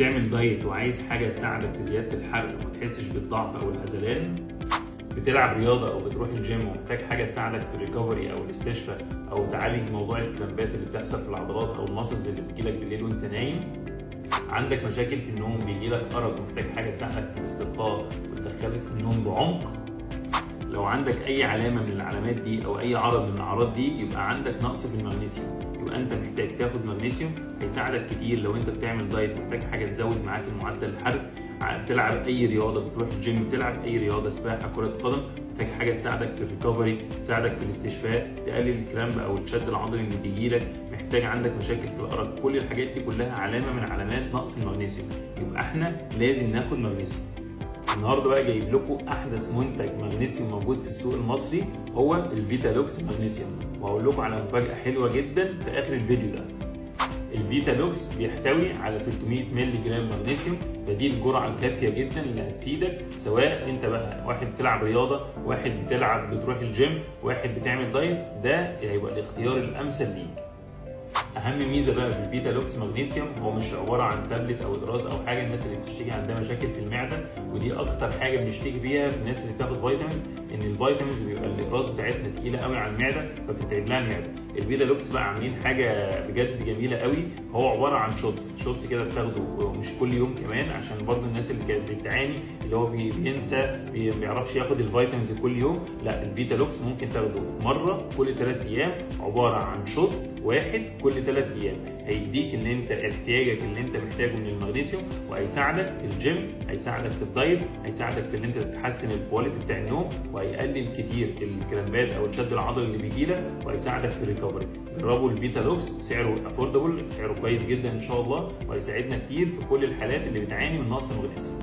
بتعمل دايت وعايز حاجه تساعدك في زياده الحرق وما تحسش بالضعف او الهذلان، بتلعب رياضه او بتروح الجيم ومحتاج حاجه تساعدك في الريكفري او الاستشفاء او تعالج موضوع الكرامبات اللي بتحصل في العضلات او الماسلز اللي بتجيلك بالليل وانت نايم، عندك مشاكل في النوم بيجيلك ارق ومحتاج حاجه تساعدك في الاسترخاء وتدخلك في النوم بعمق، لو عندك اي علامه من العلامات دي او اي عرض من الاعراض دي يبقى عندك نقص في المغنيسيوم، يبقى انت محتاج تاخد مغنيسيوم هيساعدك كتير. لو انت بتعمل دايت محتاج حاجه تزود معاك المعدل الحرق، بتلعب اي رياضه، بتروح الجيم بتلعب اي رياضه، سباحه، كره قدم، محتاج حاجه تساعدك في الريكفري، تساعدك في الاستشفاء، تقلل الكرامب او الشد العضلي اللي بيجيلك، محتاج عندك مشاكل في الارق، كل الحاجات دي كلها علامه من علامات نقص المغنيسيوم، يبقى احنا لازم ناخد مغنيسيوم. النهارده بقى جايب لكم احدث منتج مغنيسيوم موجود في السوق المصري هو الفيتالوكس مغنيسيوم، وهقول لكم على مفاجاه حلوه جدا في اخر الفيديو ده. الفيتالوكس بيحتوي على 300 مللي جرام مغنيسيوم، فدي الجرعه الكافيه جدا اللي هتفيدك، سواء انت بقى واحد بتلعب رياضه، واحد بتروح الجيم، واحد بتعمل دايت، ده هيبقى الاختيار الامثل ليك. اهم ميزه بقى في الفيتالوكس مغنيسيوم هو مش عباره عن تابلت او اقراص او حاجه. الناس اللي بتشتكي عندها مشاكل في المعده، ودي اكتر حاجه بنشتكي بيها في الناس اللي بتاخد فيتامينز، ان الفيتامينز بيبقى الاقراص بتاعتها تقيله قوي على المعده فبتتعب لها المعده. الفيتالوكس بقى عاملين حاجه بجد جميله قوي، هو عباره عن شوتس كده بتاخده مش كل يوم كمان، عشان برضو الناس اللي كانت بتعاني اللي هو بينسى ما بيعرفش ياخد الفيتامينز كل يوم، لا الفيتالوكس ممكن تاخده مره كل 3 ايام، عباره عن شوت واحد كل 3 ايام، هيديك ان انت احتياجك اللي انت محتاجه من المغنيسيوم، وهيساعدك في الجيم، هيساعدك في الدايت، هيساعدك في ان انت تحسن الكواليتي بتاع النوم، وهيقلل كتير الكرامبات او الشد العضلي اللي بيجيلك، وهيساعدك في الريكفري. جربوا الفيتالوكس، سعره افوردبل، سعره كويس جدا ان شاء الله، وهيساعدنا كتير في كل الحالات اللي بتعاني من نقص المغنيسيوم.